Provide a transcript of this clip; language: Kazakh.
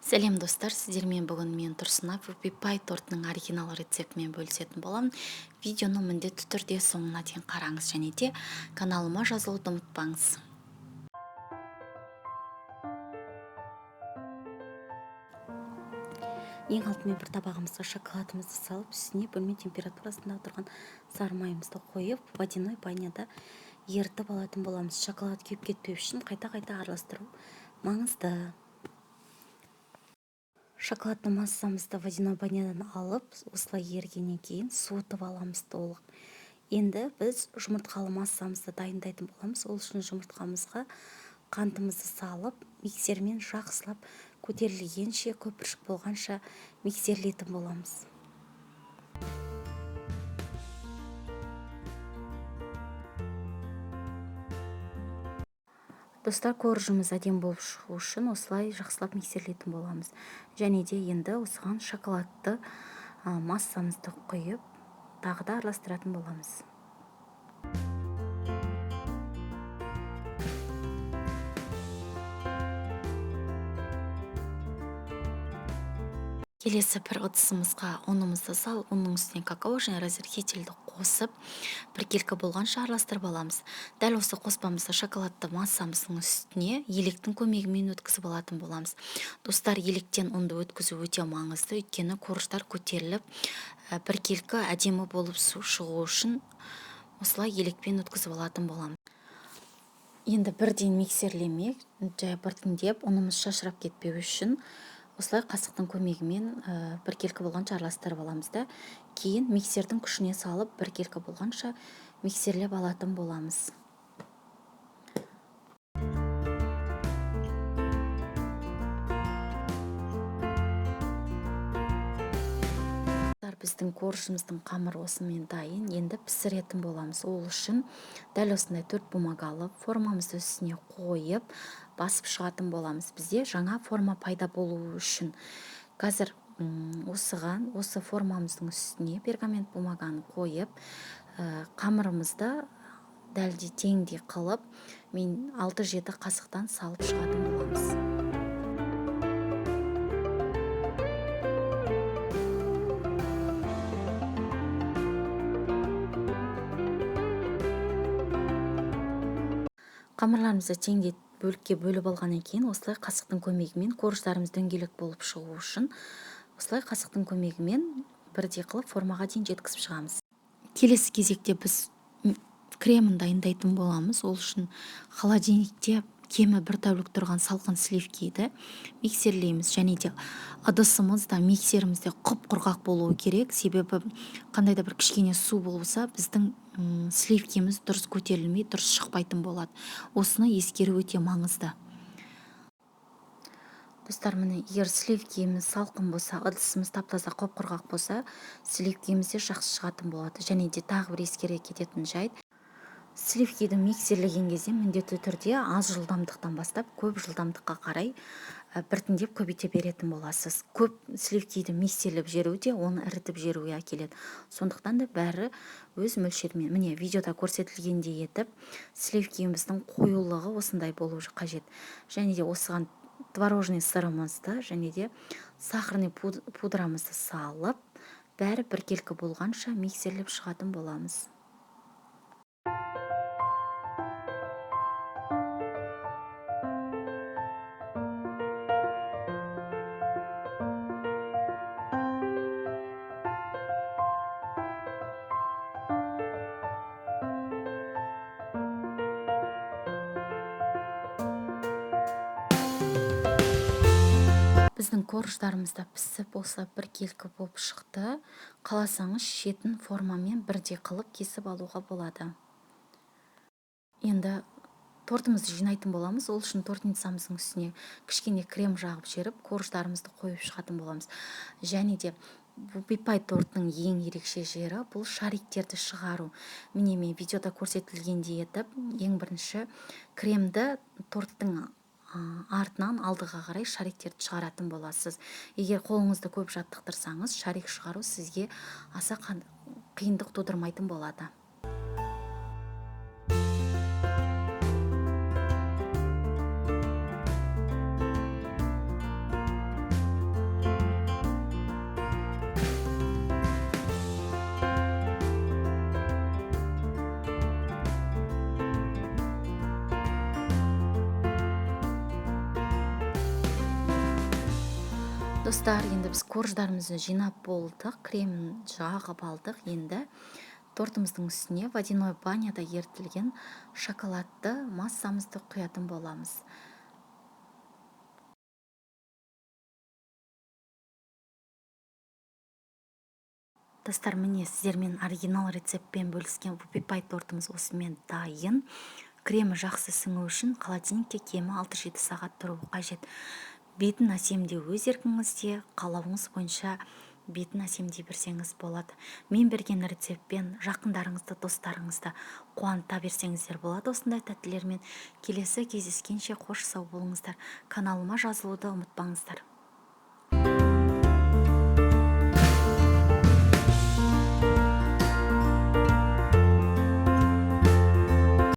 Сәлем достар, сіздермен бүгін мен Тұрсынов пай тортының оригинал рецептімен бөлісетін боламын. Видеоны міндетті түрде соңына дейін қараңыз және де каналыма жазылуды ұмытпаңыз. Ең алдымен бір табағымызға шоколадымызды салып, үстіне бөлме температурасында тұрған сары майымызды қойып, водяной баняда ерітіп алатын боламыз. Шоколад күйіп кетпеу үшін қайта-қайта араластыру маңызды. Шоколадты массамызды водяной банядан алып, осылай ергеннен кейін суытып аламыз толық. Енді біз жұмыртқалы массамызды дайындайтын боламыз. Ол үшін жұмыртқамызға қантымызды салып, миксермен жақсылап көтерілгенше, көпіршік болғанша миксерлейтін боламыз. Достар, коржымыз әдемі болып шығу үшін осылай жақсылап миксерлейтін боламыз. Және де енді осыған шоколадты массамызды құйып, тағы да араластыратын боламыз. Келесі бір ыдысымызға ұнымызды салып, ұнның үстіне какао және разрыхительді қосып, біркелкі болғанша араластырып аламыз. Дәл осы қоспамызды шоколадты массамыздың үстіне електің көмегімен өткізіп алатын боламыз. Достар, електен ұнды өткізу өте маңызды, өйткені корждар көтеріліп, біркелкі әдемі болып шығу үшін осылай елекпен өткізіп алатын боламыз. Енді бірден миксерлемек, жай біртіндеп ұнымыз шашырап кетпеу үшін осылай қасықтың көмегімен біркелкі болғанша араластырып аламыз да, кейін миксердің күшіне салып біркелкі болғанша миксерлеп алатын боламыз. Біздің коржымыздың қамыры осымен дайын, енді пісіретін боламыз. Ол үшін дәл осындай 4 бумагалы формамызды үстіне қойып, басып шығатын боламыз. Бізде жаңа форма пайда болу үшін қазір осы формамыздың үстіне пергамент бумаганы қойып, қамырымызды дәлде теңдей қылып, мен 6-7 қасықтан салып шығатын боламыз. Қамырларымызды теңдей бөлікке бөліп алғаннан кейін, осылай қасықтың көмегімен корждарымыз дөңгелек болып шығу үшін, осылай қасықтың көмегімен бірдей қылып формаға дейін жеткізіп шығамыз. Келесі кезекте біз кремін дайындайтын боламыз. Ол үшін холодильникте кемі 1 тәулік тұрған салқын сливкиді миксерлейміз. Және де ыдысымыз да миксеріміз де құп-құрғақ болуы керек. Себебі қандай да бір кішкене су болса, біздің сливкеміз дұрыс көтерілмей, дұрыс шықпайтын болады. Осыны ескеру өте маңызды. Достар, міне, егер сливкеміз салқын болса, ыдысымыз тап-таза құп-құрғақ болса, сливкеміз де жақсы шығатын болады. Және де тағы бір ескере кететін жайт, сливкиді миксерлеген кезде міндетті түрде аз жылдамдықтан бастап көп жылдамдыққа қарай біртіндеп көбейте беретін боласыз. Көп сливкиді миксерлеп жіберу де оны ірітіп жіберуге әкеледі. Сондықтан да бәрі өз мөлшерімен. Міне, видеода көрсетілгендей етіп, сливкиміздің қоюлығы осындай болу қажет. Және де осыған творожный сырымызды және де сахарный пудрамызды салып, бәрі біркелкі болғанша миксерлеп шығатын боламыз. Біздің корждарымызда пісіп болса біркелкі болып шықты. Қаласаңыз шетін формамен бірдей қылып кесіп алуға болады. Енді тортымызды жинайтын боламыз. Ол үшін тортницамыздың үстіне кішкене крем жағып жіберіп, корждарымызды қойып шығатын боламыз. Және де пай торттың ең ерекше жері бұл шариктерді шығару. Міне, мен видеода көрсетілгендей етіп, ең бірінші кремді торттың артынан алдыға қарай шариктерді шығаратын боласыз. Егер қолыңызды көп жаттықтырсаңыз, шарик шығару сізге аса қиындық тудырмайтын болады. Достар, енді біз корждарымызды жинап болдық, кремін жағып алдық. Енді тортымыздың үстіне водяной баняда ерітілген шоколадты массамызды құятын боламыз. Достар, міне сіздермен оригинал рецептпен бөліскен вупи-пай тортымыз осымен дайын. Кремі жақсы сіңу үшін холодильникте кемі 6-7 сағат тұруы қажет. Бетін әсемдеу өз еркіңізде, қалауыңыз бойынша бетін әсемдей берсеңіз болады. Мен берген рецептпен жақындарыңызды, достарыңызды қуанта берсеңіздер болады. Осындай тәттілермен келесі кездескенше қош сау болыңыздар. Каналыма жазылуды ұмытпаңыздар.